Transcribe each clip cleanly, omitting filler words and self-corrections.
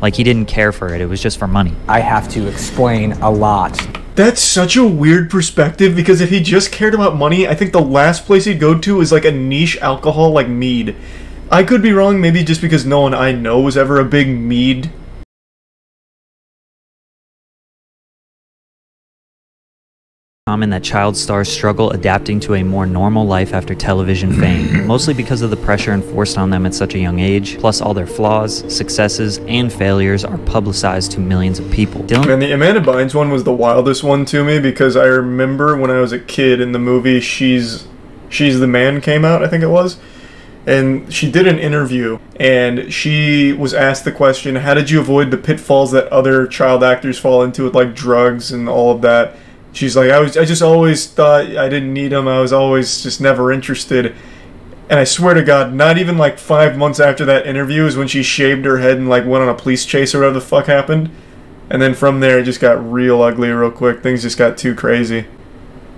Like he didn't care for it, it was just for money. I have to explain a lot. That's such a weird perspective, because if he just cared about money, I think the last place he'd go to is like a niche alcohol like mead. I could be wrong, maybe just because no one I know was ever a big mead. Common that child stars struggle adapting to a more normal life after television fame, mostly because of the pressure enforced on them at such a young age, plus all their flaws, successes, and failures are publicized to millions of people. Man, the Amanda Bynes one was the wildest one to me, because I remember when I was a kid in the movie She's the Man came out, I think it was, and she did an interview, and she was asked the question, how did you avoid the pitfalls that other child actors fall into with like drugs and all of that? She's like, I just always thought I didn't need them. I was always just never interested. And I swear to God, not even like 5 months after that interview is when she shaved her head and like went on a police chase or whatever the fuck happened. And then from there, it just got real ugly real quick. Things just got too crazy.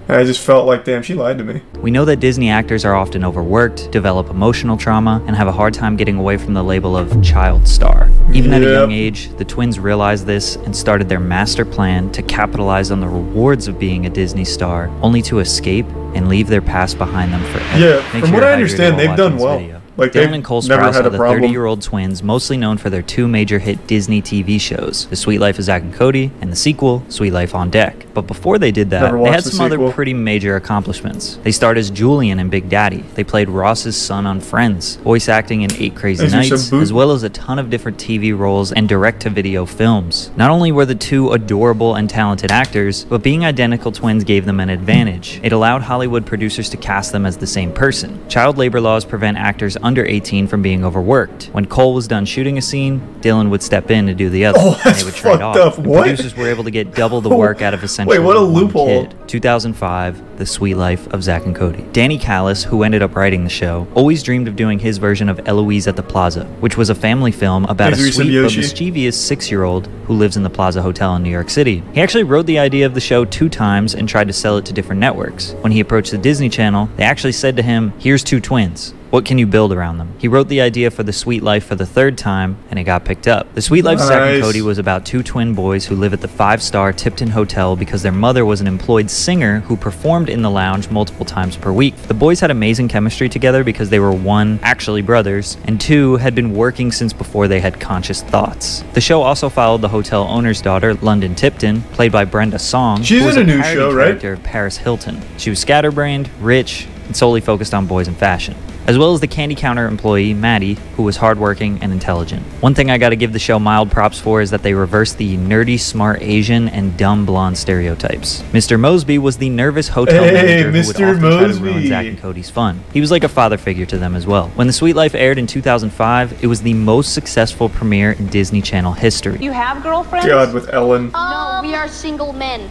And I just felt like, damn, she lied to me. We know that Disney actors are often overworked, develop emotional trauma, and have a hard time getting away from the label of child star. Even at a young age, the twins realized this and started their master plan to capitalize on the rewards of being a Disney star, only to escape and leave their past behind them forever. Yeah, from what I understand, they've done well. Like, Dylan and Cole Sprouse are the 30-year-old twins, mostly known for their 2 major hit Disney TV shows, The Sweet Life of Zack and Cody, and the sequel, Sweet Life on Deck. But before they did that, they had some other pretty major accomplishments. They starred as Julian in Big Daddy. They played Ross's son on Friends, voice acting in 8 Crazy Nights, as well as a ton of different TV roles and direct-to-video films. Not only were the 2 adorable and talented actors, but being identical twins gave them an advantage. It allowed Hollywood producers to cast them as the same person. Child labor laws prevent actors under 18 from being overworked. When Cole was done shooting a scene, Dylan would step in to do the other. Oh, that's and they would trade off. Up. The producers were able to get double the work out of essentially what a one loophole. kid. 2005, The Sweet Life of Zack and Cody. Danny Callis, who ended up writing the show, always dreamed of doing his version of Eloise at the Plaza, which was a family film about a sweet but mischievous 6-year-old who lives in the Plaza Hotel in New York City. He actually wrote the idea of the show 2 times and tried to sell it to different networks. When he approached the Disney Channel, they actually said to him, "Here's 2 twins. What can you build around them?" He wrote the idea for The Sweet Life for the 3rd time, and it got picked up. The Sweet Life of Zack and Cody was about 2 twin boys who live at the 5-star Tipton Hotel because their mother was an employed singer who performed in the lounge multiple times per week. The boys had amazing chemistry together because they were 1, actually brothers, and 2, had been working since before they had conscious thoughts. The show also followed the hotel owner's daughter, London Tipton, played by Brenda Song, who was a new parody show, character of Paris Hilton. She was scatterbrained, rich, and solely focused on boys and fashion, as well as the candy counter employee, Maddie, who was hardworking and intelligent. One thing I gotta give the show mild props for is that they reversed the nerdy, smart Asian and dumb blonde stereotypes. Mr. Mosby was the nervous hotel manager who would often try to ruin Zack and Cody's fun. He was like a father figure to them as well. When The Sweet Life aired in 2005, it was the most successful premiere in Disney Channel history. You have girlfriends? God, with Ellen. No, we are single men.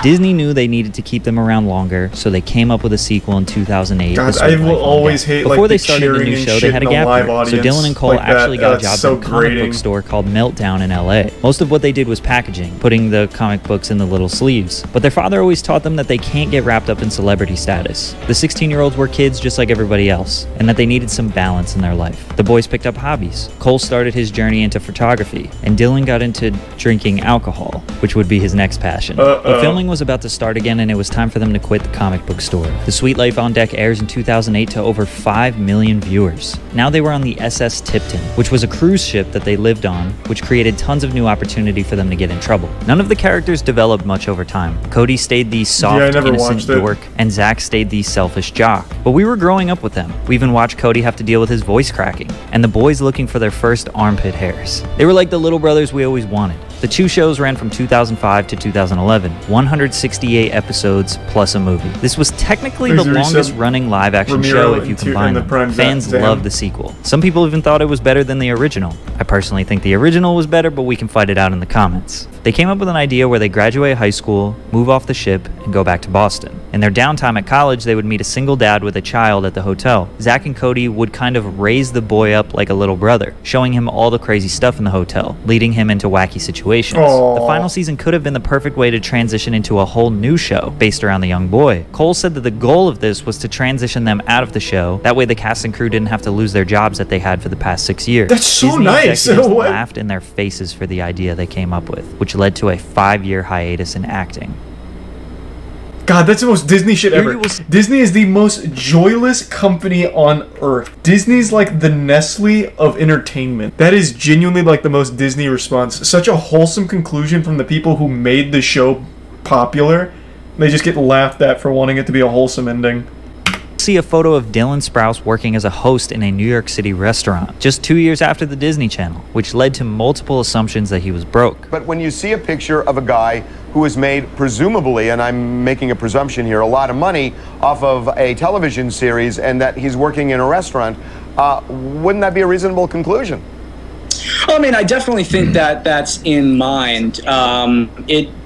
Disney knew they needed to keep them around longer, so they came up with a sequel in 2008. God, I will always hate Before like they the started the new show, they had a gap year. So Dylan and Cole actually got jobs at a comic book store called Meltdown in LA. Most of what they did was packaging, putting the comic books in the little sleeves. But their father always taught them that they can't get wrapped up in celebrity status. The 16-year-olds were kids just like everybody else, and that they needed some balance in their life. The boys picked up hobbies. Cole started his journey into photography, and Dylan got into drinking alcohol, which would be his next passion. But filming was about to start again, and it was time for them to quit the comic book store. The Sweet Life on Deck airs in 2008 to over 5 million viewers. Now they were on the SS Tipton, which was a cruise ship that they lived on, which created tons of new opportunity for them to get in trouble. None of the characters developed much over time. Cody stayed the soft, innocent dork, and Zack stayed the selfish jock. But we were growing up with them. We even watched Cody have to deal with his voice cracking, and the boys looking for their first armpit hairs. They were like the little brothers we always wanted. The 2 shows ran from 2005 to 2011, 168 episodes plus a movie. This was technically the longest running live-action show if you combine them. Fans loved the sequel. Some people even thought it was better than the original. I personally think the original was better, but we can fight it out in the comments. They came up with an idea where they graduate high school, move off the ship, and go back to Boston. In their downtime at college, they would meet a single dad with a child at the hotel. Zack and Cody would kind of raise the boy up like a little brother, showing him all the crazy stuff in the hotel, leading him into wacky situations. Aww. The final season could have been the perfect way to transition into a whole new show based around the young boy. Cole said that the goal of this was to transition them out of the show. That way the cast and crew didn't have to lose their jobs that they had for the past 6 years. That's so Disney nice. executives laughed in their faces for the idea they came up with, which led to a 5-year hiatus in acting. God, that's the most Disney shit ever. Disney is the most joyless company on earth. Disney's like the Nestle of entertainment. That is genuinely like the most Disney response. Such a wholesome conclusion from the people who made the show popular. They just get laughed at for wanting it to be a wholesome ending. See a photo of Dylan Sprouse working as a host in a New York City restaurant just 2 years after the Disney Channel, which led to multiple assumptions that he was broke. But when you see a picture of a guy who has made, presumably, and I'm making a presumption here, a lot of money off of a television series and that he's working in a restaurant, wouldn't that be a reasonable conclusion? I mean, I definitely think that that's in mind.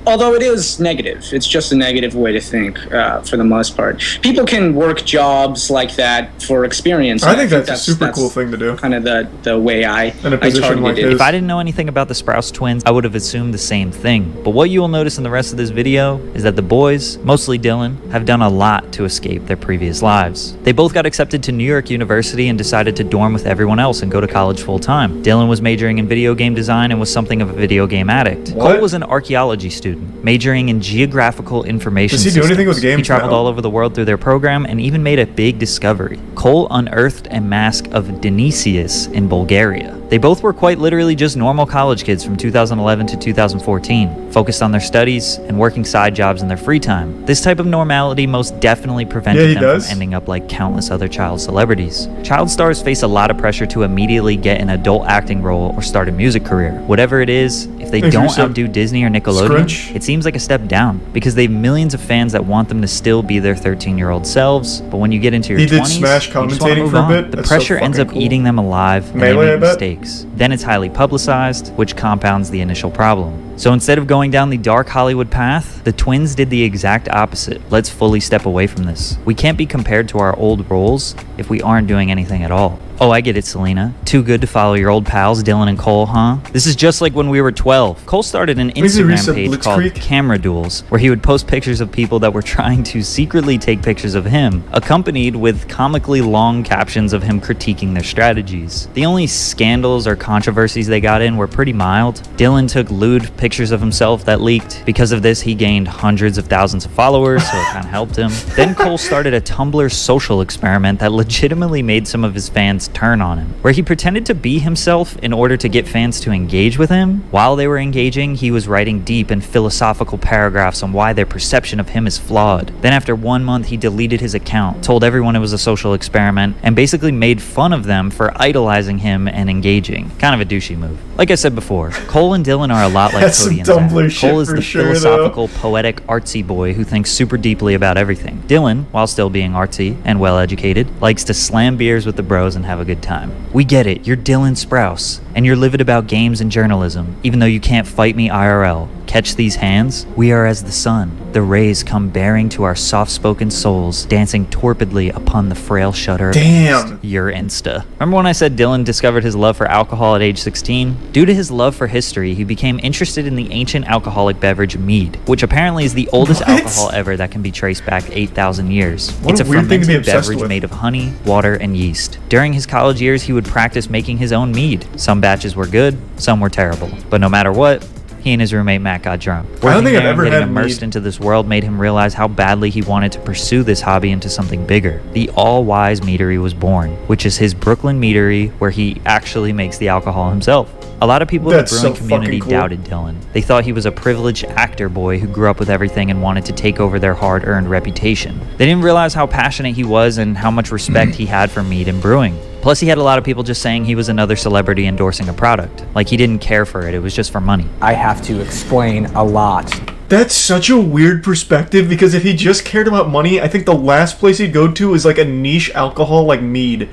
Although it is negative, it's just a negative way to think for the most part. People can work jobs like that for experience. I think that's a super cool thing to do. Kind of the way I targeted like it. If I didn't know anything about the Sprouse twins, I would have assumed the same thing. But what you will notice in the rest of this video is that the boys, mostly Dylan, have done a lot to escape their previous lives. They both got accepted to New York University and decided to dorm with everyone else and go to college full time. Dylan was majoring in video game design and was something of a video game addict. What? Cole was an archaeology student, majoring in geographical information systems. Does he do anything with games He traveled now? all over the world through their program and even made a big discovery. Cole unearthed a mask of Dionysius in Bulgaria. They both were quite literally just normal college kids from 2011 to 2014, focused on their studies and working side jobs in their free time. This type of normality most definitely prevented them from ending up like countless other child celebrities. Child stars face a lot of pressure to immediately get an adult acting role or start a music career. Whatever it is, if they don't outdo Disney or Nickelodeon, it seems like a step down because they have millions of fans that want them to still be their 13-year-old selves. But when you get into your 20s, Smash commentating for a bit. The pressure ends up eating them alive and they make mistakes. Then it's highly publicized, which compounds the initial problem. So instead of going down the dark Hollywood path, the twins did the exact opposite. Let's fully step away from this. We can't be compared to our old roles if we aren't doing anything at all. Oh, I get it, Selena. Too good to follow your old pals, Dylan and Cole, huh? This is just like when we were 12. Cole started an Instagram page called Camera Duels, where he would post pictures of people that were trying to secretly take pictures of him, accompanied with comically long captions of him critiquing their strategies. The only scandals or controversies they got in were pretty mild. Dylan took lewd pictures of himself that leaked. Because of this, he gained hundreds of thousands of followers, so it kind of helped him. Then Cole started a Tumblr social experiment that legitimately made some of his fans turn on him, where he pretended to be himself in order to get fans to engage with him. While they were engaging, he was writing deep and philosophical paragraphs on why their perception of him is flawed. Then after 1 month, he deleted his account, told everyone it was a social experiment, and basically made fun of them for idolizing him and engaging. Kind of a douchey move. Like I said before, Cole and Dylan are a lot like Cody and Zack. Cole is the philosophical, poetic, artsy boy who thinks super deeply about everything. Dylan, while still being artsy and well-educated, likes to slam beers with the bros and have a good time. We get it, you're Dylan Sprouse, and you're livid about games and journalism, even though you can't fight me IRL. Catch these hands? We are as the sun. The rays come bearing to our soft-spoken souls, dancing torpidly upon the frail shutter. Damn! Your Insta. Remember when I said Dylan discovered his love for alcohol at age 16? Due to his love for history, he became interested in the ancient alcoholic beverage mead, which apparently is the oldest alcohol ever that can be traced back 8,000 years. It's a fermented beverage made of honey, water, and yeast. During his college years, he would practice making his own mead. Some batches were good, some were terrible. But no matter what, he and his roommate Matt got drunk. I don't think I've ever had immersed mead. into this world made him realize how badly he wanted to pursue this hobby into something bigger. The All-Wise Meadery was born, which is his Brooklyn meadery where he actually makes the alcohol himself. A lot of people in the brewing community doubted Dylan. They thought he was a privileged actor boy who grew up with everything and wanted to take over their hard-earned reputation. They didn't realize how passionate he was and how much respect he had for mead and brewing. Plus, he had a lot of people just saying he was another celebrity endorsing a product. Like, he didn't care for it, it was just for money. I have to explain a lot. That's such a weird perspective, because if he just cared about money, I think the last place he'd go to is like a niche alcohol like mead.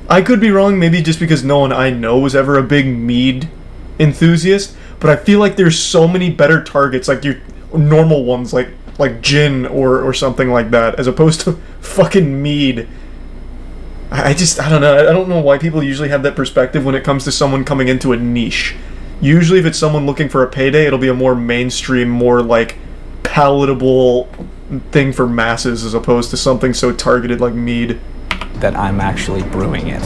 I could be wrong, maybe just because no one I know was ever a big mead enthusiast, but I feel like there's so many better targets, like your normal ones, like like gin or something like that, as opposed to fucking mead. I don't know. I don't know why people usually have that perspective when it comes to someone coming into a niche. Usually if it's someone looking for a payday, it'll be a more mainstream, more like palatable thing for masses, as opposed to something so targeted like mead. That I'm actually brewing it,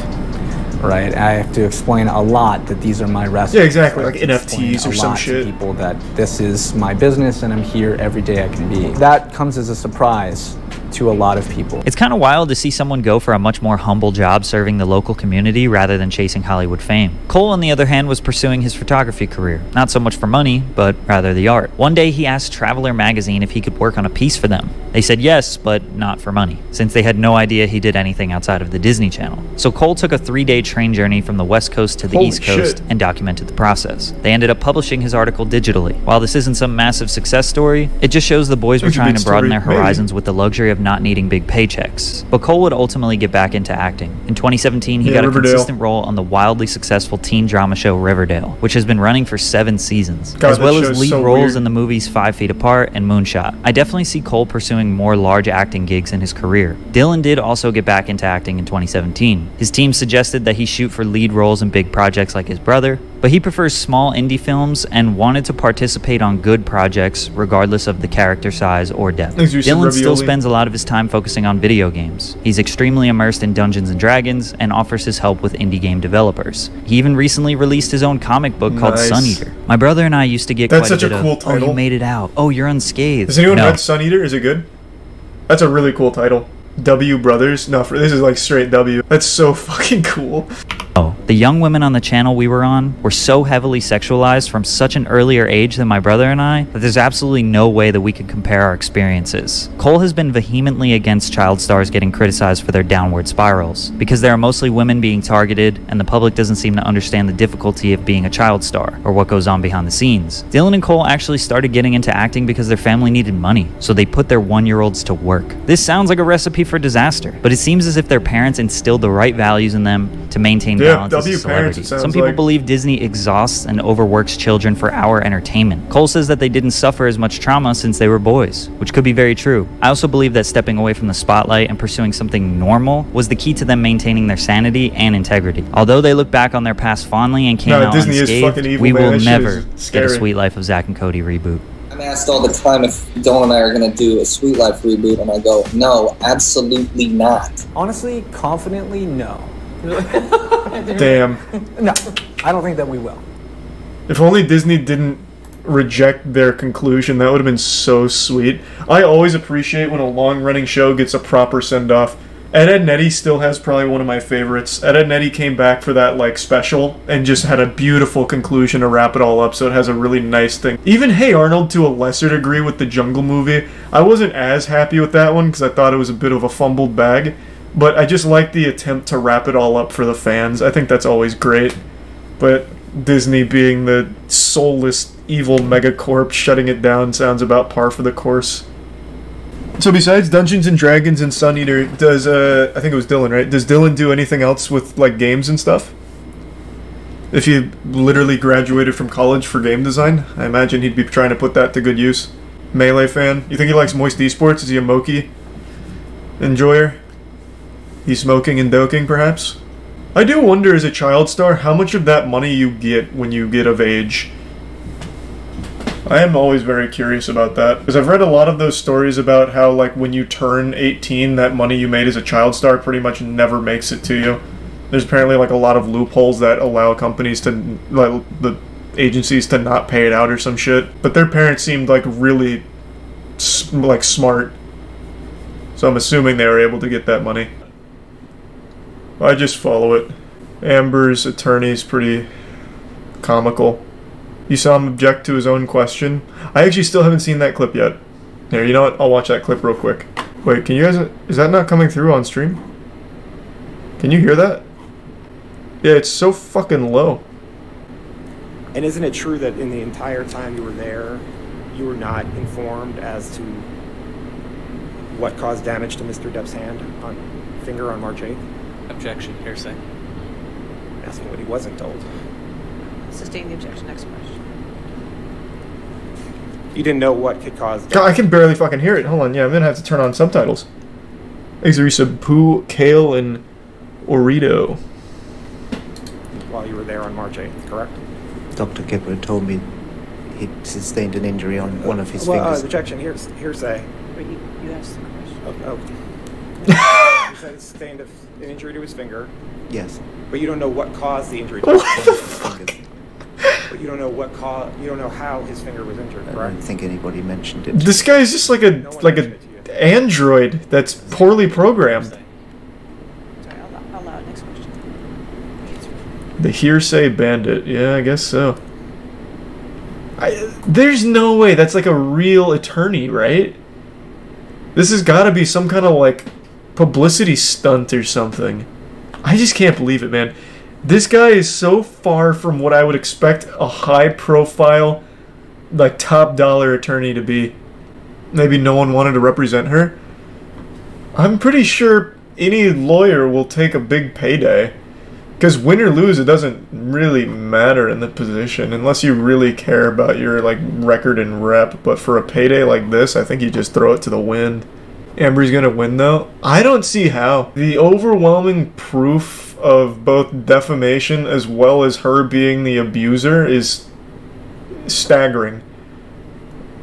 right? I have to explain a lot that these are my recipes. Yeah, exactly, like NFTs or some shit. To people that this is my business and I'm here every day I can be. That comes as a surprise to a lot of people. It's kind of wild to see someone go for a much more humble job serving the local community rather than chasing Hollywood fame. Cole, on the other hand, was pursuing his photography career, not so much for money, but rather the art. One day he asked Traveler magazine if he could work on a piece for them. They said yes, but not for money, since they had no idea he did anything outside of the Disney Channel. So Cole took a 3-day train journey from the West Coast to the East Coast and documented the process. They ended up publishing his article digitally. While this isn't some massive success story, it just shows the boys were trying to broaden their horizons with the luxury of not needing big paychecks. But Cole would ultimately get back into acting. In 2017, he got a consistent role on the wildly successful teen drama show Riverdale, which has been running for 7 seasons, as well as lead roles in the movies 5 Feet Apart and Moonshot. I definitely see Cole pursuing more large acting gigs in his career. Dylan did also get back into acting in 2017. His team suggested that he shoot for lead roles in big projects like his brother, but he prefers small indie films and wanted to participate on good projects regardless of the character size or depth. Dylan still spends a lot of his time focusing on video games. He's extremely immersed in Dungeons & Dragons and offers his help with indie game developers. He even recently released his own comic book called Sun Eater. My brother and I used to get quite a bit of, "Oh, you made it out. Oh, you're unscathed." Has anyone read Sun Eater? Is it good? That's a really cool title. W Brothers? No, this is like straight W. That's so fucking cool. Oh, the young women on the channel we were on were so heavily sexualized from such an earlier age than my brother and I that there's absolutely no way that we could compare our experiences. Cole has been vehemently against child stars getting criticized for their downward spirals, because there are mostly women being targeted and the public doesn't seem to understand the difficulty of being a child star or what goes on behind the scenes. Dylan and Cole actually started getting into acting because their family needed money, so they put their 1-year-olds to work. This sounds like a recipe for disaster, but it seems as if their parents instilled the right values in them to maintain balance as a celebrity. Some people believe Disney exhausts and overworks children for our entertainment. Cole says that they didn't suffer as much trauma since they were boys, which could be very true. I also believe that stepping away from the spotlight and pursuing something normal was the key to them maintaining their sanity and integrity. Although they look back on their past fondly and came out unscathed, we will never get a Sweet Life of Zack and Cody reboot. I'm asked all the time if Dylan and I are going to do a Sweet Life reboot, and I go, no, absolutely not. Honestly, confidently, no. Damn. No, I don't think that we will. If only Disney didn't reject their conclusion, that would have been so sweet. I always appreciate when a long-running show gets a proper send-off. Ed Nettie still has probably one of my favorites. Ed Nettie came back for that like special and just had a beautiful conclusion to wrap it all up, so it has a really nice thing. Even Hey Arnold, to a lesser degree, with the Jungle movie, I wasn't as happy with that one because I thought it was a bit of a fumbled bag, but I just like the attempt to wrap it all up for the fans. I think that's always great. But Disney being the soulless evil megacorp shutting it down sounds about par for the course. So besides Dungeons and Dragons and Sun Eater, does I think it was Dylan, right? Does Dylan do anything else with like games and stuff? If he literally graduated from college for game design, I imagine he'd be trying to put that to good use. Melee fan. You think he likes Moist Esports? Is he a Moki enjoyer? He's smoking and doking, perhaps? I do wonder, as a child star, how much of that money you get when you get of age. I am always very curious about that, because I've read a lot of those stories about how, like, when you turn 18, that money you made as a child star pretty much never makes it to you. There's apparently, like, a lot of loopholes that allow companies to, like, the agencies to not pay it out or some shit. But their parents seemed, like, really, like, smart. So I'm assuming they were able to get that money. I just follow it. Amber's attorney's pretty comical. You saw him object to his own question. I actually still haven't seen that clip yet. Here, you know what? I'll watch that clip real quick. Wait, can you guys... Is that not coming through on stream? Can you hear that? Yeah, it's so fucking low. And isn't it true that in the entire time you were there, you were not informed as to what caused damage to Mr. Depp's finger on March 8th? Objection, hearsay. Asking what he wasn't told. Sustain the objection. Next question. You didn't know what could cause damage. God, I can barely fucking hear it. Hold on, yeah, I'm gonna have to turn on subtitles. Exarisa, Pooh, Kale, and Orito. While you were there on March 8th, correct? Dr. Kipper told me he'd sustained an injury on one of his fingers. Objection, hearsay. But you asked the question. Oh. He said he sustained an injury to his finger. Yes. But you don't know what caused the injury to his What the finger. But you don't know you don't know how his finger was injured, correct? I don't think anybody mentioned it. This guy's just like a android that's poorly programmed. Sorry, I'll allow it. Next question. The hearsay bandit. Yeah, I guess so. There's no way that's like a real attorney, right? This has got to be some kind of like publicity stunt or something. I just can't believe it, man. This guy is so far from what I would expect a high-profile, like top-dollar attorney to be. Maybe no one wanted to represent her. I'm pretty sure any lawyer will take a big payday. Because win or lose, it doesn't really matter in the position, unless you really care about your like record and rep. But for a payday like this, I think you just throw it to the wind. Amber's gonna win though? I don't see how. The overwhelming proof of both defamation as well as her being the abuser is staggering.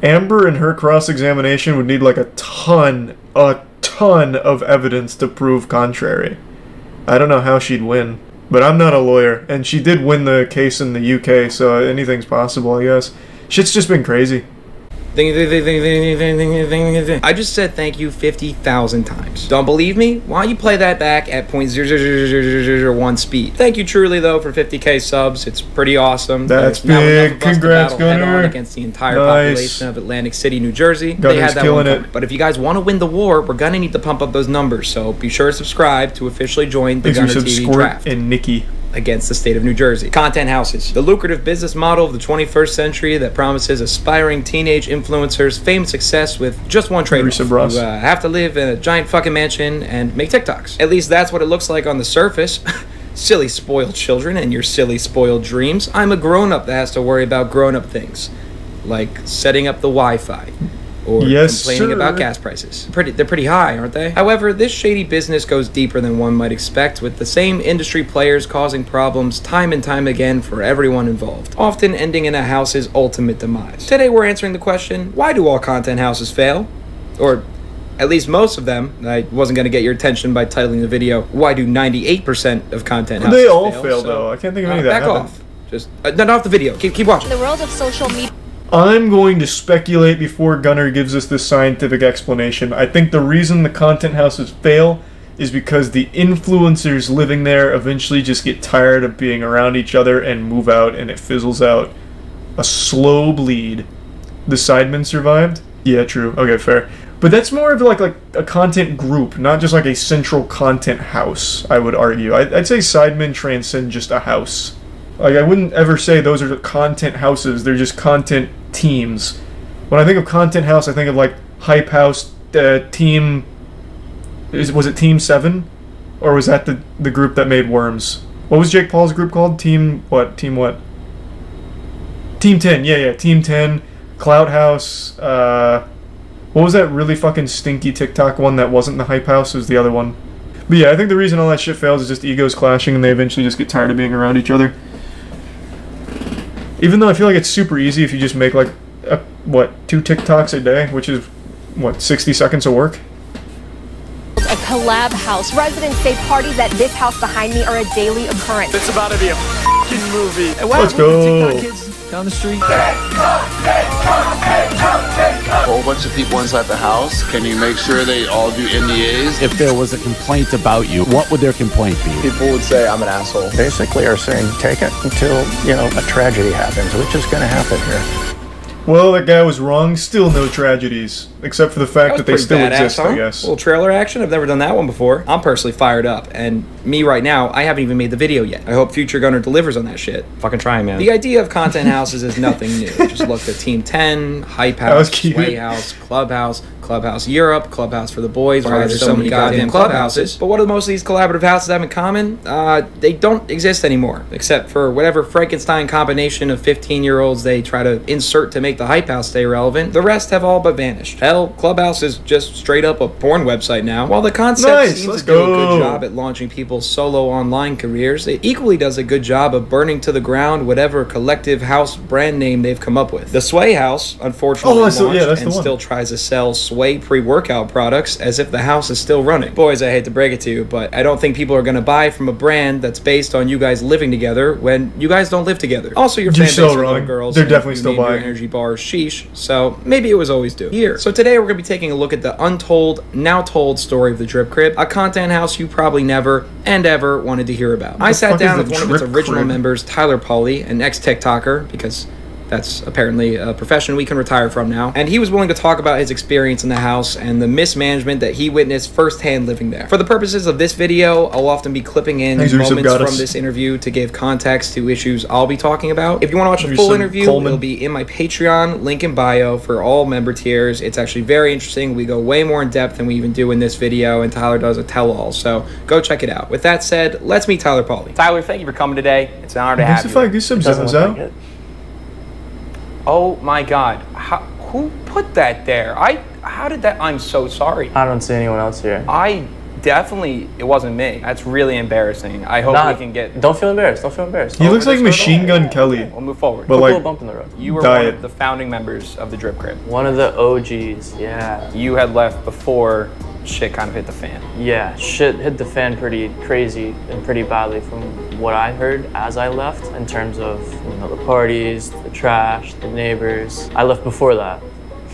Amber and her cross-examination would need like a ton of evidence to prove contrary. I don't know how she'd win. But I'm not a lawyer, and she did win the case in the UK, so anything's possible, I guess. Shit's just been crazy. I just said thank you 50,000 times. Don't believe me? Why don't you play that back at 0.00001 speed? Thank you truly though for 50k subs. It's pretty awesome. That's big. Congrats, Gunner. Against the entire population of Atlantic City, New Jersey. Gunner's they had that killing one coming. But if you guys want to win the war, we're gonna need to pump up those numbers. So be sure to subscribe to officially join the Gunner TV draft. And Nikki. Against the state of New Jersey. Content houses. The lucrative business model of the 21st century that promises aspiring teenage influencers fame and success with just one trade-off. You have to live in a giant fucking mansion and make TikToks. At least that's what it looks like on the surface. Silly spoiled children and your silly spoiled dreams. I'm a grown-up that has to worry about grown-up things. Like setting up the Wi-Fi. Or complaining about gas prices. They're pretty high, aren't they? However, this shady business goes deeper than one might expect, with the same industry players causing problems time and time again for everyone involved, often ending in a house's ultimate demise. Today we're answering the question, why do all content houses fail? Or at least most of them. I wasn't going to get your attention by titling the video, why do 98% of content houses fail? They all fail, though. I can't think of any that back happened. off. Just, not off the video. Keep watching. In the world of social media. I'm going to speculate before Gunner gives us this scientific explanation. I think the reason the content houses fail is because the influencers living there eventually just get tired of being around each other and move out, and it fizzles out. A slow bleed. The Sidemen survived? Yeah, true. Okay, fair. But that's more of like a content group, not just like a central content house, I would argue. I'd say Sidemen transcend just a house. Like, I wouldn't ever say those are content houses, they're just content teams. When I think of content house, I think of, like, Hype House, Team... Was it Team 7? Or was that the group that made Worms? What was Jake Paul's group called? Team what? Team what? Team 10, yeah, Team 10, Cloud House, what was that really fucking stinky TikTok one that wasn't the Hype House? It was the other one. But yeah, I think the reason all that shit fails is just egos clashing and they eventually just get tired of being around each other. Even though I feel like it's super easy if you just make like, 2 TikToks a day, which is, 60 seconds of work? A collab house. Residents say parties at this house behind me are a daily occurrence. It's about to be a f***ing movie. Let's go. TikTok kids down the street. A whole bunch of people inside the house. Can you make sure they all do NDAs? If there was a complaint about you, what would their complaint be? People would say I'm an asshole. Basically are saying take it until, a tragedy happens, which is going to happen here. Well, that guy was wrong. Still no tragedies. Except for the fact that they still exist, I guess. A little trailer action. I've never done that one before. I'm personally fired up. And me right now, I haven't even made the video yet. I hope Future Gunner delivers on that shit. Fucking try, man. The idea of content houses is nothing new. Just look at Team 10, Hype House, Sway House, Clubhouse, Clubhouse Europe, Clubhouse for the boys. Why there's so many goddamn clubhouses. But what do most of these collaborative houses have in common? They don't exist anymore. Except for whatever Frankenstein combination of 15-year-olds they try to insert to make make the Hype House stay relevant, the rest have all but vanished. Hell, Clubhouse is just straight up a porn website now. While the concept seems to do a good job at launching people's solo online careers, it equally does a good job of burning to the ground whatever collective house brand name they've come up with. The Sway House, unfortunately, launched and still tries to sell Sway pre-workout products as if the house is still running. Boys, I hate to break it to you, but I don't think people are going to buy from a brand that's based on you guys living together when you guys don't live together. Also, your fan base are little girls. They're definitely still buying. Energy bars sheesh, so maybe it was always due. Here. So today we're going to be taking a look at the untold, now told story of the Drip Crib, a content house you probably never and ever wanted to hear about. I sat down with one of its original members, Tyler Pauly, an ex-TikToker, because that's apparently a profession we can retire from now. And he was willing to talk about his experience in the house and the mismanagement that he witnessed firsthand living there. For the purposes of this video, I'll often be clipping in moments from this interview to give context to issues I'll be talking about. If you want to watch the full interview, it'll be in my Patreon, link in bio for all member tiers. It's actually very interesting. We go way more in depth than we even do in this video, and Tyler does a tell-all, so go check it out. With that said, let's meet Tyler Pauly. Tyler, thank you for coming today. It's an honor to have you. Oh my God, who put that there? How did that, I'm so sorry. I don't see anyone else here. It wasn't me. That's really embarrassing. I hope we can get... Don't feel embarrassed, don't feel embarrassed. He looks like Machine Gun Kelly. We'll move forward. But like, bump in the road. You were one of the founding members of the Drip Crib. One of the OGs, yeah. You had left before shit kind of hit the fan. Yeah, shit hit the fan pretty crazy and pretty badly from what I heard as I left, in terms of, you know, the parties, the trash, the neighbors. I left before that,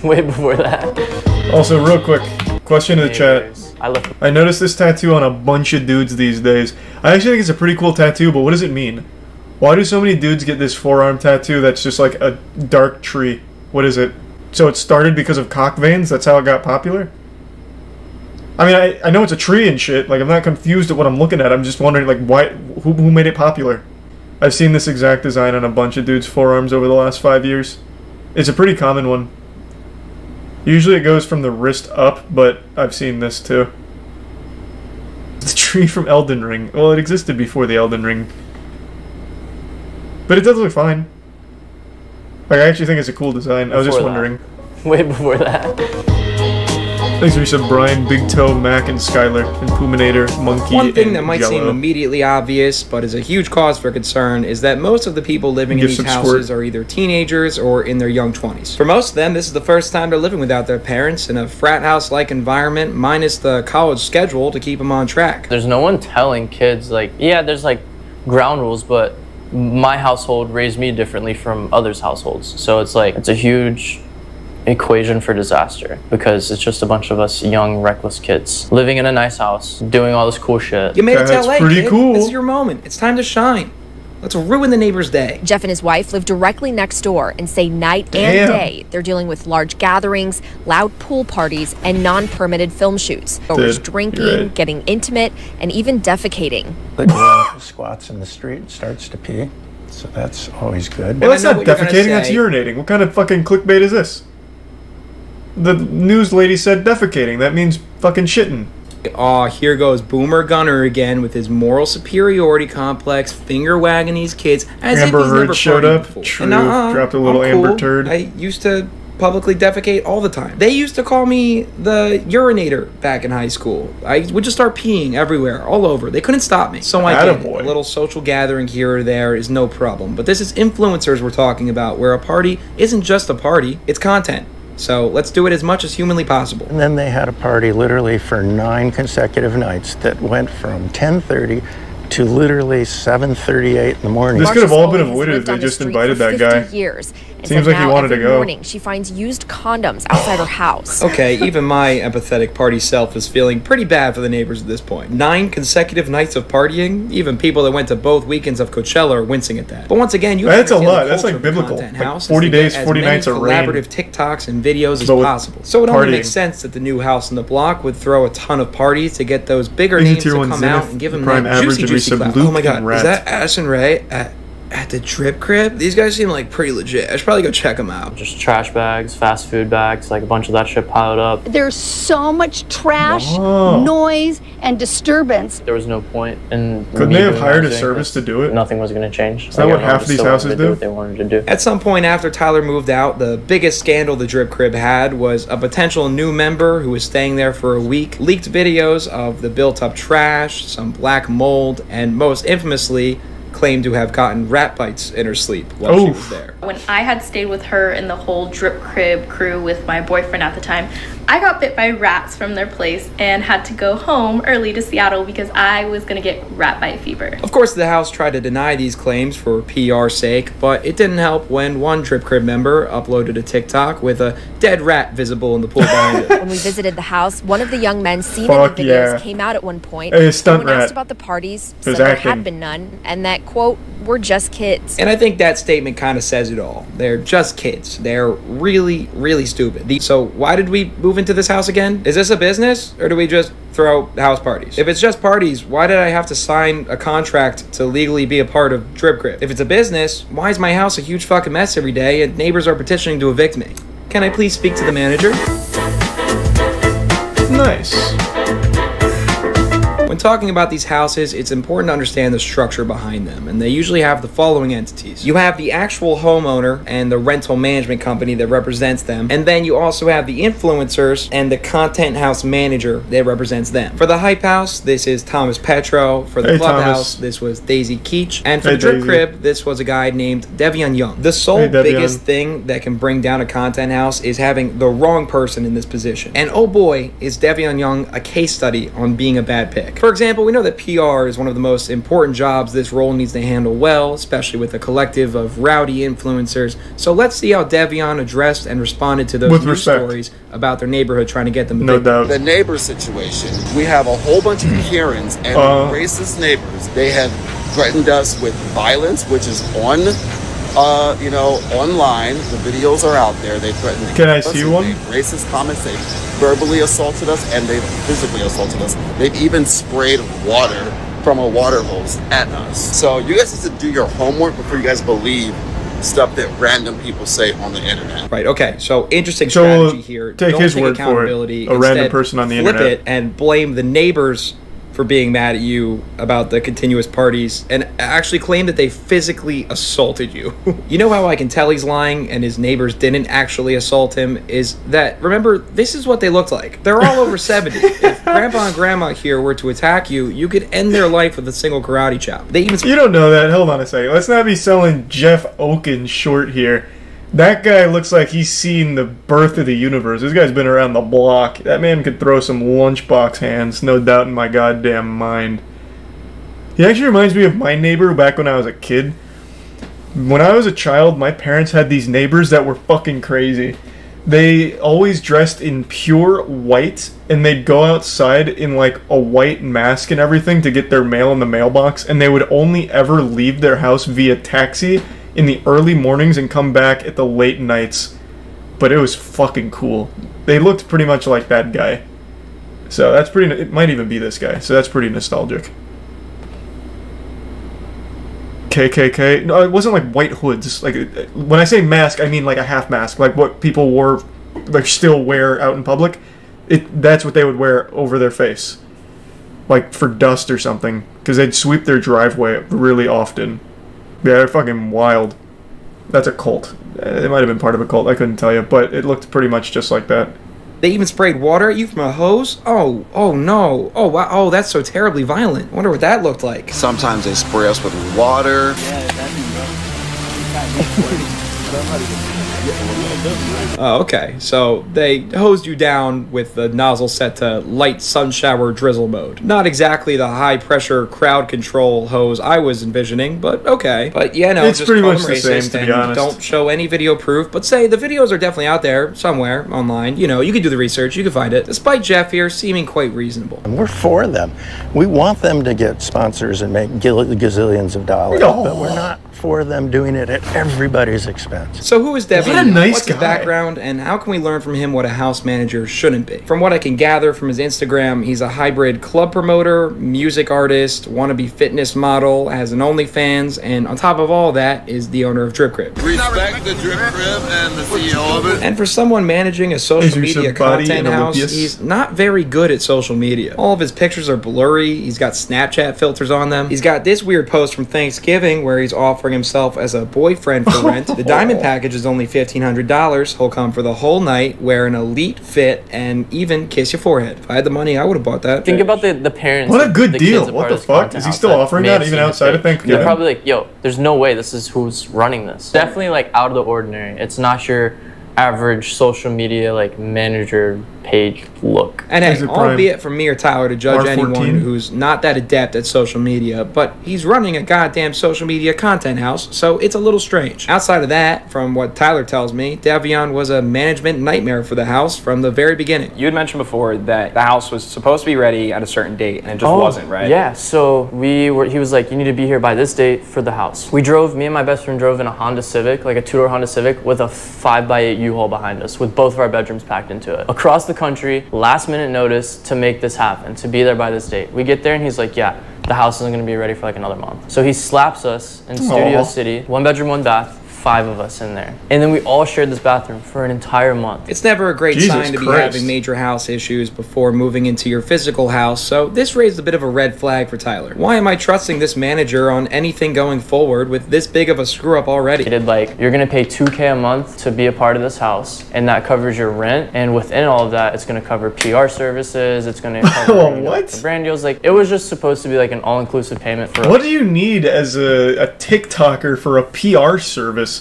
way before that. Also, real quick, question in the chat. I noticed this tattoo on a bunch of dudes these days. I actually think it's a pretty cool tattoo, but what does it mean? Why do so many dudes get this forearm tattoo that's just like a dark tree? What is it? So it started because of cock veins? That's how it got popular? I mean, I know it's a tree and shit. Like, I'm not confused at what I'm looking at. I'm just wondering, like, why? Who made it popular? I've seen this exact design on a bunch of dudes' forearms over the last 5 years. It's a pretty common one. Usually it goes from the wrist up, but I've seen this too. It's a tree from Elden Ring. Well, it existed before the Elden Ring. But it does look fine. Like, I actually think it's a cool design. I was just wondering. Way before that. Thanks for some Brian, Big Toe, Mac, and Skylar, and Puminator, Monkey, One thing that and might Jello. seem immediately obvious, but is a huge cause for concern, is that most of the people living in these houses are either teenagers or in their young 20s. For most of them, this is the first time they're living without their parents in a frat house-like environment, minus the college schedule to keep them on track. There's no one telling kids, like, yeah, there's like ground rules, but my household raised me differently from others' households. So it's like, it's a huge equation for disaster, because it's just a bunch of us young, reckless kids living in a nice house, doing all this cool shit. You made it to LA, kid. Cool. This is your moment. It's time to shine. Let's ruin the neighbor's day. Jeff and his wife live directly next door and say night and day they're dealing with large gatherings, loud pool parties, and non-permitted film shoots. There's drinking, getting intimate, and even defecating. The girl squats in the street and starts to pee, so that's always good. Well, that's not defecating, that's urinating. What kind of fucking clickbait is this? The news lady said defecating. That means fucking shitting. Aw, here goes Boomer Gunner again with his moral superiority complex, finger wagging these kids as Amber if he's Heard never showed up. Before. True. Dropped a little Amber turd. I used to publicly defecate all the time. They used to call me the urinator back in high school. I would just start peeing everywhere, all over. They couldn't stop me. So I did. A little social gathering here or there is no problem. But this is influencers we're talking about, where a party isn't just a party, it's content. So let's do it as much as humanly possible. And then they had a party literally for 9 consecutive nights that went from 10:30 to literally 7:38 in the morning. This could have all been avoided if they just invited that guy. Seems like he wanted to go. Morning, she finds used condoms outside her house. Okay, even my empathetic party self is feeling pretty bad for the neighbors at this point. 9 consecutive nights of partying? Even people that went to both weekends of Coachella are wincing at that. But once again, you that's a lot. That's like biblical. Like 40 days, 40 nights of rain. Collaborative TikToks and videos as possible. So it only makes sense that the new house on the block would throw a ton of parties to get those bigger names to come out and give them that juicy clout. Oh my god, is that Addison Rae? At the Drip Crib? These guys seem like pretty legit. I should probably go check them out. Just trash bags, fast food bags, like a bunch of that shit piled up. There's so much trash, noise, and disturbance. There was no point in. Couldn't they have hired a service to do it? Nothing was going to change. Is that what half of these houses do? What they wanted to do. At some point after Tyler moved out, the biggest scandal the Drip Crib had was a potential new member who was staying there for a week leaked videos of the built-up trash, some black mold, and most infamously claimed to have gotten rat bites in her sleep while she was there. When I had stayed with her and the whole Drip Crib crew with my boyfriend at the time, I got bit by rats from their place and had to go home early to Seattle because I was gonna get rat bite fever. Of course, the house tried to deny these claims for PR's sake, but it didn't help when one Drip Crib member uploaded a TikTok with a dead rat visible in the pool behind it. When we visited the house, one of the young men seen in the videos came out at one point. Hey, stunt when rat. asked about the parties, said there had been none, and that, quote, we're just kids. And I think that statement kind of says it all. They're just kids. They're really, really stupid. So why did we move into this house again? Is this a business, or do we just throw house parties? If it's just parties, why did I have to sign a contract to legally be a part of Drip Crib? If it's a business, why is my house a huge fucking mess every day and neighbors are petitioning to evict me? Can I please speak to the manager? Nice. When talking about these houses, it's important to understand the structure behind them, and they usually have the following entities. You have the actual homeowner and the rental management company that represents them, and then you also have the influencers and the content house manager that represents them. For the Hype House, this is Thomas Petro. For the Clubhouse, this was Daisy Keach. And for the Drip Crib, this was a guy named Devion Young. The sole biggest thing that can bring down a content house is having the wrong person in this position. And oh boy, is Devion Young a case study on being a bad pick. For example, we know that PR is one of the most important jobs this role needs to handle well, especially with a collective of rowdy influencers. So let's see how Devion addressed and responded to those news stories about their neighborhood trying to get them no doubt. The neighbor situation. We have a whole bunch of Karens and racist neighbors. They have threatened us with violence, which is on you know, online. The videos are out there. They threatened to Can I see one? Racist comments. They verbally assaulted us and they physically assaulted us. They've even sprayed water from a water hose at us. So you guys need to do your homework before you guys believe stuff that random people say on the internet. Right, okay, so interesting strategy here. Take his word for it. A random person on the internet. Flip it and blame the neighbors for being mad at you about the continuous parties and actually claim that they physically assaulted you. You know how I can tell he's lying and his neighbors didn't actually assault him is that, remember, this is what they looked like. They're all over 70. If Grandpa and Grandma here were to attack you, you could end their life with a single karate chop. They even You don't know that. Hold on a second. Let's not be selling Jeff Oken short here. That guy looks like he's seen the birth of the universe. This guy's been around the block. That man could throw some lunchbox hands, no doubt in my goddamn mind. He actually reminds me of my neighbor back when I was a kid. When I was a child, my parents had these neighbors that were fucking crazy. They always dressed in pure white, and they'd go outside in like a white mask and everything to get their mail in the mailbox, and they would only ever leave their house via taxi in the early mornings and come back at the late nights. But it was fucking cool. They looked pretty much like that guy. So that's pretty, it might even be this guy, so that's pretty nostalgic. KKK? No, it wasn't like white hoods. Like, when I say mask, I mean like a half mask, like what people wore, like still wear out in public. That's what they would wear over their face. Like for dust or something, because they'd sweep their driveway really often. Yeah, they're fucking wild. That's a cult. It might have been part of a cult, I couldn't tell you, but it looked pretty much just like that. They even sprayed water at you from a hose? Oh no. Oh, wow. Oh, that's so terribly violent. I wonder what that looked like. Sometimes they spray us with water. Oh, okay. So they hosed you down with the nozzle set to light sun shower drizzle mode. Not exactly the high pressure crowd control hose I was envisioning, but okay. But yeah, no, it's just pretty call much them the racist same, to be and honest. don't show any video proof, but say the videos are definitely out there somewhere online. You know, you can do the research, you can find it. Despite Jeff here seeming quite reasonable. And we're for them. We want them to get sponsors and make gazillions of dollars, but we're not for them, doing it at everybody's expense. So who is Devian? What a nice What's his guy. background, and how can we learn from him what a house manager shouldn't be? From what I can gather from his Instagram, he's a hybrid club promoter, music artist, wannabe fitness model, has an OnlyFans, and on top of all that is the owner of Drip Crib. Respect the Drip Crib and the CEO of it. And for someone managing a social media content house, he's not very good at social media. All of his pictures are blurry, he's got Snapchat filters on them. He's got this weird post from Thanksgiving where he's offering himself as a boyfriend for rent. The diamond package is only $1,500. He'll come for the whole night, wear an elite fit, and even kiss your forehead. If I had the money, I would have bought that. Think about the parents. What a good the deal. kids What the fuck? Is he still offering that even outside of Thanksgiving? They're probably like, yo, there's no way this is who's running this. Definitely like out of the ordinary. It's not your average social media like manager page look. And hey, albeit from me or Tyler to judge R14? anyone who's not that adept at social media, but he's running a goddamn social media content house, so it's a little strange. Outside of that, from what Tyler tells me, Devion was a management nightmare for the house from the very beginning. You had mentioned before that the house was supposed to be ready at a certain date, and it just wasn't, right? Yeah, so he was like, you need to be here by this date for the house. Me and my best friend drove in a Honda Civic, like a two-door Honda Civic with a 5x8 U-Haul behind us with both of our bedrooms packed into it. Across the country, last minute notice to make this happen, to be there by this date. We get there and he's like, yeah, the house isn't gonna be ready for like another month. So he slaps us in Studio City, 1 bedroom, 1 bath, 5 of us in there. And then we all shared this bathroom for an entire month. It's never a great sign to be having major house issues before moving into your physical house, so this raised a bit of a red flag for Tyler. Why am I trusting this manager on anything going forward with this big of a screw up already? He did like, you're gonna pay $2K a month to be a part of this house, and that covers your rent, and within all of that, it's gonna cover PR services, it's gonna cover what? brand deals. Like, it was just supposed to be like an all-inclusive payment for What do you need as a TikToker for a PR service?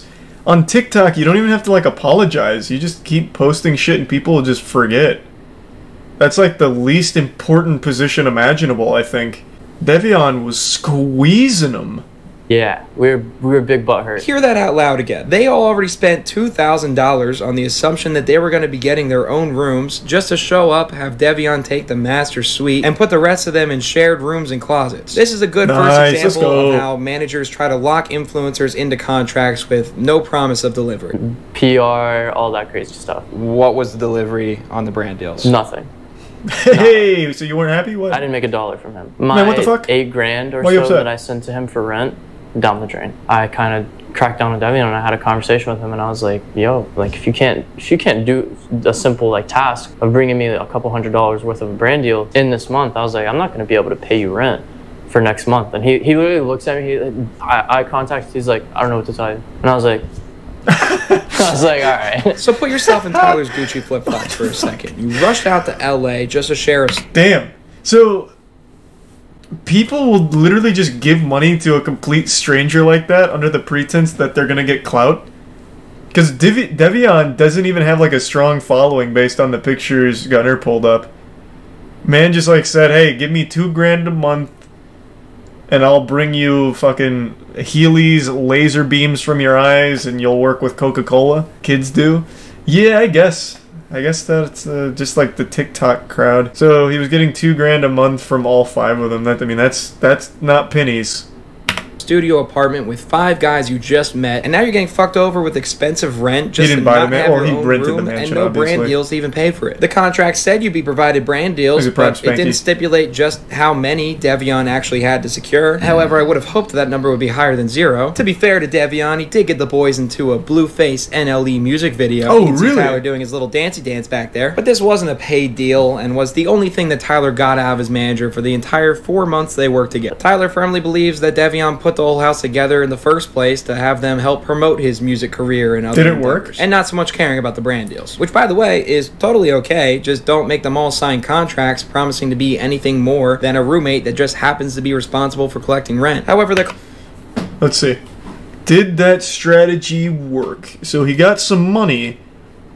On TikTok, you don't even have to like apologize. You just keep posting shit and people will just forget. That's like the least important position imaginable, I think. Devion was squeezing them. Yeah, we were big butthurt. Hear that out loud again. They all already spent $2,000 on the assumption that they were going to be getting their own rooms just to show up, have Devion take the master suite, and put the rest of them in shared rooms and closets. This is a good first example of how managers try to lock influencers into contracts with no promise of delivery. PR, all that crazy stuff. What was the delivery on the brand deals? Nothing. Hey, so you weren't happy? What? I didn't make $1 from him. Man, what the fuck? $8,000 or so that I sent to him for rent, down the drain. I kind of cracked down on Devion and I had a conversation with him and I was like, yo, like if you can't do a simple like task of bringing me a couple $100s worth of a brand deal in this month, I was like, I'm not going to be able to pay you rent for next month. And he literally looks at me, eye contact, he's like, I don't know what to tell you. And I was like, all right. So put yourself in Tyler's Gucci flip-flops for a second. You rushed out to LA just to share a... Damn. So people will literally just give money to a complete stranger like that under the pretense that they're gonna get clout? Because Devion doesn't even have like a strong following based on the pictures Gunner pulled up. Man just like said, hey, give me $2,000 a month and I'll bring you fucking Heelys, laser beams from your eyes, and you'll work with Coca-Cola. Kids do. Yeah, I guess that's just like the TikTok crowd. So he was getting $2,000 a month from all 5 of them. That's not pennies. Studio apartment with 5 guys you just met, and now you're getting fucked over with expensive rent just he didn't to buy not the have or your he own rented room, the mansion, and no obviously. brand deals to even pay for it. The contract said you'd be provided brand deals, but it didn't stipulate just how many Devion actually had to secure. However, I would have hoped that number would be higher than 0. To be fair to Devion, he did get the boys into a Blueface NLE music video. Oh, you can see really? Tyler doing his little dancey dance back there. But this wasn't a paid deal and was the only thing that Tyler got out of his manager for the entire 4 months they worked together. Tyler firmly believes that Devion put the whole house together in the first place to have them help promote his music career and other endeavors, and not so much caring about the brand deals, which by the way is totally okay. Just don't make them all sign contracts promising to be anything more than a roommate that just happens to be responsible for collecting rent. However, let's see, did that strategy work? So he got some money,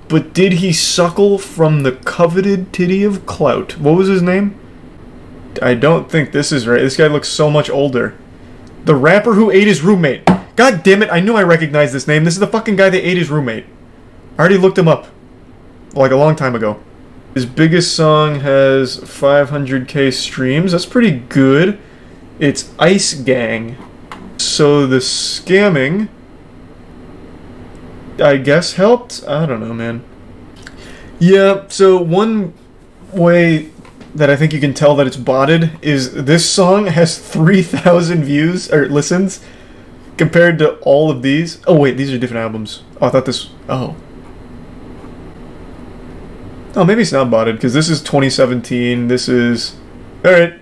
but did he suckle from the coveted titty of clout? What was his name? I don't think this is right. This guy looks so much older. The rapper who ate his roommate. God damn it, I knew I recognized this name. This is the fucking guy that ate his roommate. I already looked him up. Like a long time ago. His biggest song has 500k streams. That's pretty good. It's Ice Gang. So the scamming, I guess, helped? I don't know, man. Yeah, so one way that I think you can tell that it's botted is this song has 3,000 views, or listens, compared to all of these. Oh wait, these are different albums. Oh, I thought this... Oh, maybe it's not botted, because this is 2017, this is... Alright.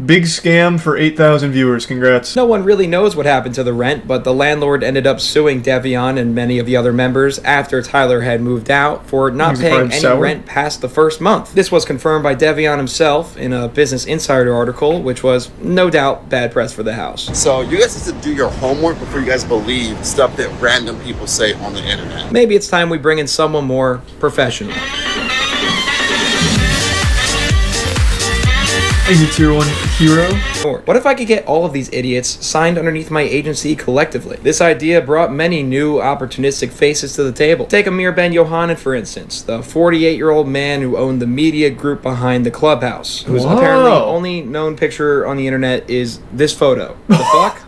Big scam for 8,000 viewers. Congrats. No one really knows what happened to the rent, but the landlord ended up suing Devion and many of the other members after Tyler had moved out for not paying any rent past the first month. This was confirmed by Devion himself in a Business Insider article, which was no doubt bad press for the house. So you guys need to do your homework before you guys believe stuff that random people say on the internet. Maybe it's time we bring in someone more professional. Is it Tier 1 hero? What if I could get all of these idiots signed underneath my agency collectively? This idea brought many new opportunistic faces to the table. Take Amir Ben Yohanan, for instance, the 48-year-old man who owned the media group behind the Clubhouse, whose apparently only known picture on the internet is this photo. The fuck?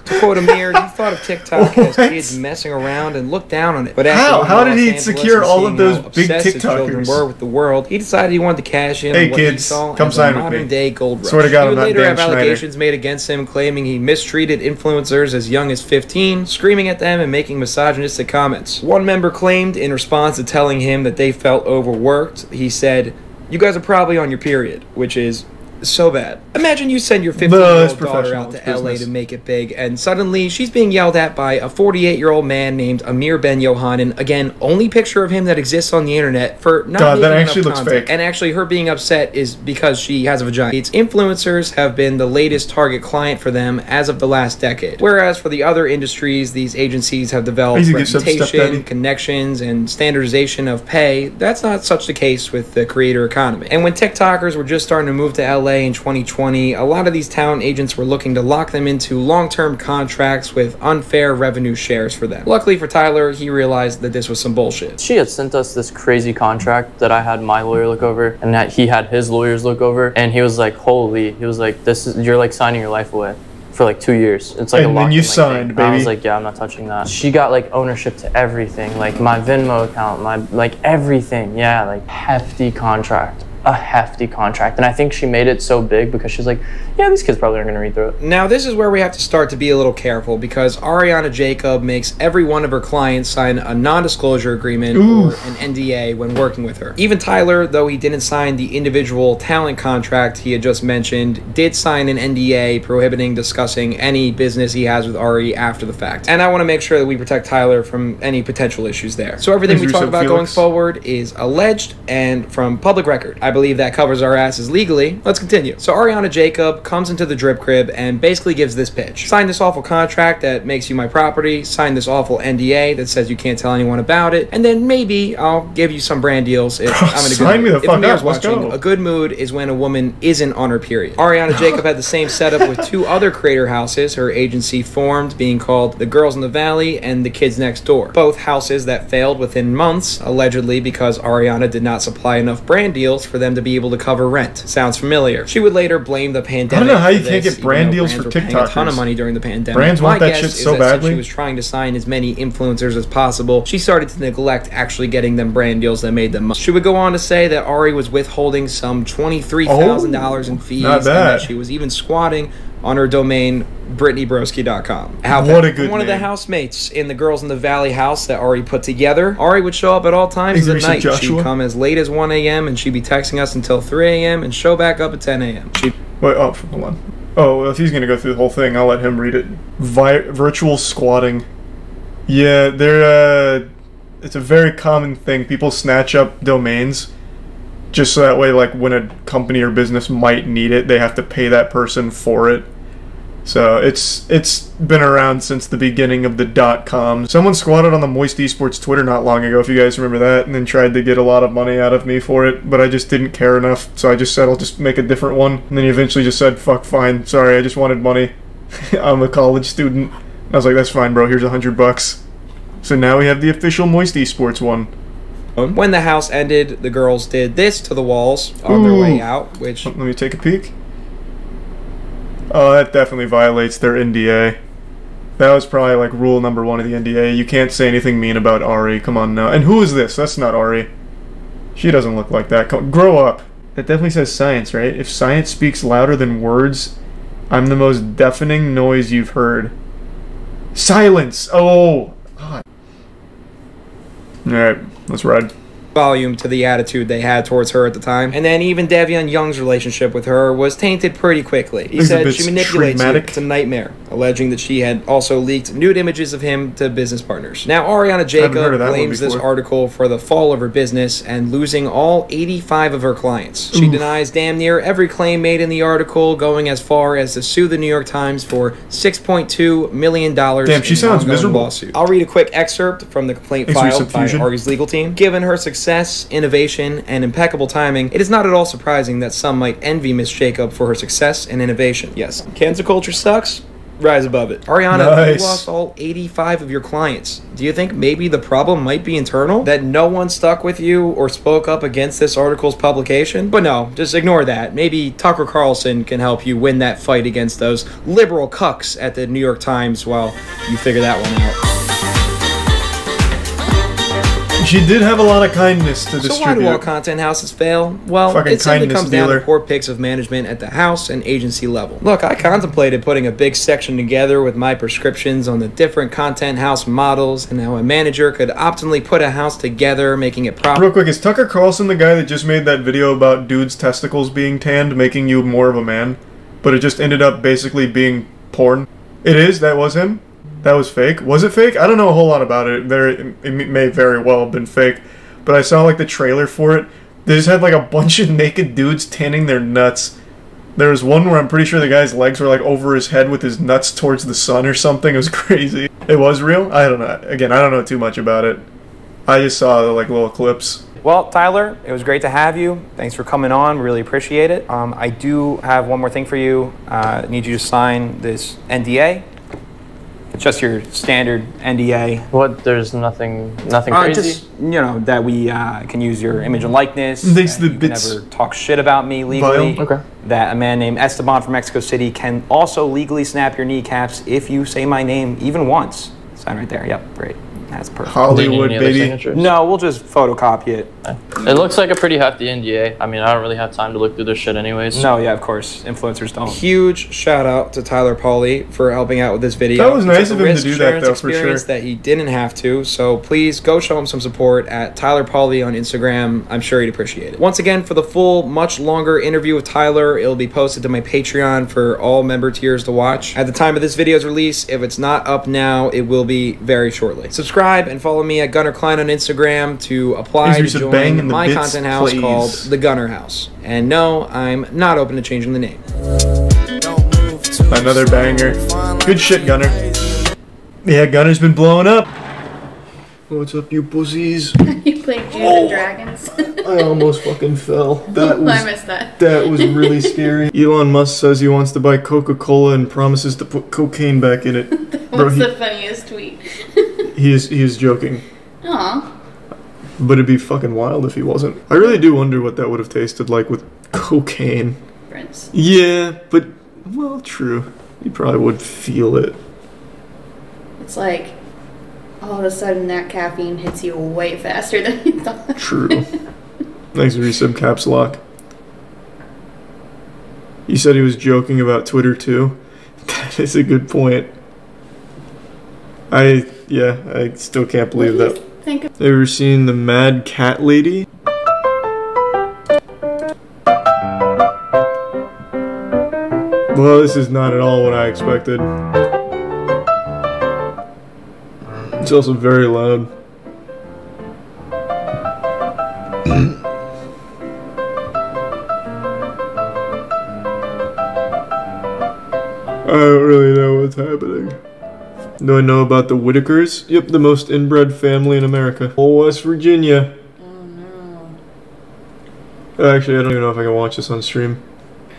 To quote Amir, he thought of TikTok as kids messing around and looked down on it. But how did he secure all of those big TikTokers? Were with the world, he decided he wanted to cash in on what he saw as a modern-day gold rush. Swear to God, he would later have allegations made against him, claiming he mistreated influencers as young as 15, screaming at them and making misogynistic comments. One member claimed, in response to telling him that they felt overworked, he said, "You guys are probably on your period," which is so bad. Imagine you send your 15-year-old daughter out to LA to make it big, and suddenly she's being yelled at by a 48-year-old man named Amir Ben Yohanan. Again, only picture of him that exists on the internet for not making enough content. And actually, her being upset is because she has a vagina. Its influencers have been the latest target client for them as of the last decade. Whereas for the other industries, these agencies have developed reputation, connections, and standardization of pay. That's not such the case with the creator economy. And when TikTokers were just starting to move to LA in 2020, a lot of these talent agents were looking to lock them into long-term contracts with unfair revenue shares for them. Luckily for Tyler, he realized that this was some bullshit. She had sent us this crazy contract that I had my lawyer look over and that he had his lawyers look over, and he was like, holy, he was like, this is, you're like signing your life away for like 2 years. It's like and then you signed, baby. I was like, yeah, I'm not touching that. She got like ownership to everything, like my Venmo account, my like everything. Yeah, like hefty contract. A hefty contract, and I think she made it so big because she's like, yeah, these kids probably aren't going to read through it. Now this is where we have to start to be a little careful, because Ariana Jacob makes every one of her clients sign a non-disclosure agreement or an NDA when working with her. Even Tyler, though he didn't sign the individual talent contract he had just mentioned, did sign an NDA prohibiting discussing any business he has with Ari after the fact. And I want to make sure that we protect Tyler from any potential issues there. So everything we talk about going forward is alleged and from public record. I believe that covers our asses legally. Let's continue. So Ariana Jacob comes into the drip crib and basically gives this pitch. Sign this awful contract that makes you my property, sign this awful NDA that says you can't tell anyone about it, and then maybe I'll give you some brand deals if I'm in a good mood. If Amir's watching, a good mood is when a woman isn't on her period. Ariana Jacob had the same setup with two other creator houses her agency formed, being called The Girls in the Valley and The Kids Next Door. Both houses that failed within months, allegedly because Ariana did not supply enough brand deals for them to be able to cover rent. Sounds familiar. She would later blame the pandemic. I don't know how you can't get brand deals for TikTokers. A ton of money during the pandemic. Brands want that shit so badly. She was trying to sign as many influencers as possible. She started to neglect actually getting them brand deals that made them money. She would go on to say that Ari was withholding some $23,000 in fees, and that she was even squatting on her domain BritneyBroski.com. What a good one of the housemates in the Girls in the Valley house that Ari put together. Ari would show up at all times of the night. She'd come as late as 1 a.m. and she'd be texting us until 3 a.m. and show back up at 10 a.m. Wait, oh, hold on. Oh, well, if he's gonna go through the whole thing, I'll let him read it. Virtual squatting. Yeah, it's a very common thing. People snatch up domains just so that way, like, when a company or business might need it, they have to pay that person for it. So it's been around since the beginning of the .com. Someone squatted on the Moisty Esports Twitter not long ago, if you guys remember that, and then tried to get a lot of money out of me for it, but I just didn't care enough, so I just said I'll just make a different one. And then he eventually just said, fuck, fine, sorry, I just wanted money. I'm a college student. And I was like, that's fine, bro, here's $100. So now we have the official Moisty Esports one. When the house ended, the girls did this to the walls on their way out, which... Let me take a peek. Oh, that definitely violates their NDA. That was probably like rule number 1 of the NDA. You can't say anything mean about Ari. Come on now. And who is this? That's not Ari. She doesn't look like that. Grow up. That definitely says science, right? If science speaks louder than words, I'm the most deafening noise you've heard. Silence! Oh! God. Alright, let's ride. Volume to the attitude they had towards her at the time. And then even Davion Young's relationship with her was tainted pretty quickly. He said she manipulates you. It's a nightmare, alleging that she had also leaked nude images of him to business partners. Now, Ariana Jacob blames this article for the fall of her business and losing all 85 of her clients. She denies damn near every claim made in the article, going as far as to sue the New York Times for $6.2 million. Damn, she sounds miserable. Lawsuit. I'll read a quick excerpt from the complaint filed by Ari's legal team. Given her success, innovation, and impeccable timing, it is not at all surprising that some might envy Miss Jacob for her success and innovation. Yes, cancel culture sucks. Rise above it. Ariana, you lost all 85 of your clients. Do you think maybe the problem might be internal? That no one stuck with you or spoke up against this article's publication? But no, just ignore that. Maybe Tucker Carlson can help you win that fight against those liberal cucks at the New York Times while you figure that one out. She did have a lot of kindness to distribute. So why do all content houses fail? Well, it simply comes down to poor picks of management at the house and agency level. Look, I contemplated putting a big section together with my prescriptions on the different content house models and how a manager could optimally put a house together, making it proper. Real quick, is Tucker Carlson the guy that just made that video about dudes' testicles being tanned, making you more of a man? But it just ended up basically being porn? It is? That was him? That was fake? Was it fake? I don't know a whole lot about it. It may very well have been fake. But I saw like the trailer for it. They just had like a bunch of naked dudes tanning their nuts. There was one where I'm pretty sure the guy's legs were like over his head with his nuts towards the sun or something. It was crazy. It was real? I don't know. Again, I don't know too much about it. I just saw the like little clips. Well, Tyler, it was great to have you. Thanks for coming on. Really appreciate it. I do have one more thing for you. I need you to sign this NDA. Just your standard NDA. What? There's nothing crazy? Just, you know, that we can use your image and likeness. Thanks you can never talk shit about me legally. Okay. That a man named Esteban from Mexico City can also legally snap your kneecaps if you say my name even once. Sign right there. Yep, great. That's perfect. Hollywood, baby. No, we'll just photocopy it. It looks like a pretty hefty NDA. I mean, I don't really have time to look through this shit anyways. No, yeah, of course. Influencers don't. Huge shout out to Tyler Pauly for helping out with this video. That was nice of him to do that, though, for sure. That he didn't have to, so please go show him some support at Tyler Pauly on Instagram. I'm sure he'd appreciate it. Once again, for the full, much longer interview with Tyler, it'll be posted to my Patreon for all member tiers to watch. At the time of this video's release, if it's not up now, it will be very shortly. Subscribe and follow me at Gunner Klein on Instagram to apply to join my content house called The Gunner House. And no, I'm not open to changing the name. Another banger. Good shit, Gunner. Yeah, Gunner's been blowing up. What's up, you pussies? You played Dungeons and Dragons? I almost fucking fell. That was, I missed that. That was really scary. Elon Musk says he wants to buy Coca-Cola and promises to put cocaine back in it. That was the funniest tweet. He is joking. Aw. But it'd be fucking wild if he wasn't. I really do wonder what that would have tasted like with cocaine. Prince. Yeah, but, well, true. You probably would feel it. It's like, all of a sudden that caffeine hits you way faster than you thought. True. Thanks for your sub caps lock. You said he was joking about Twitter too? That is a good point. I still can't believe that. Ever seen the Mad Cat Lady? Well, this is not at all what I expected. It's also very loud. I don't really know what's happening. Do I know about the Whitakers? Yep, the most inbred family in America. Oh, West Virginia. Oh no. Actually, I don't even know if I can watch this on stream.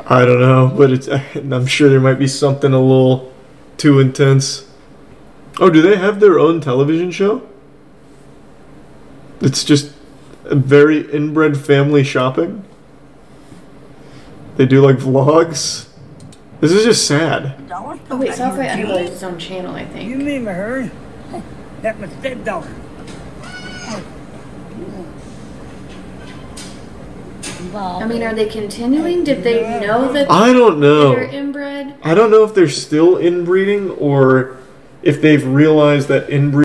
I don't know, but I'm sure there might be something a little too intense. Oh, do they have their own television show? It's just a very inbred family shopping? They do like vlogs? This is just sad. Oh wait, Southway Underwood is its own channel, I think. You mean her? That was stepdaughter. I mean, are they continuing? Did they know that I don't know. they're inbred? I don't know if they're still inbreeding or if they've realized that inbreeding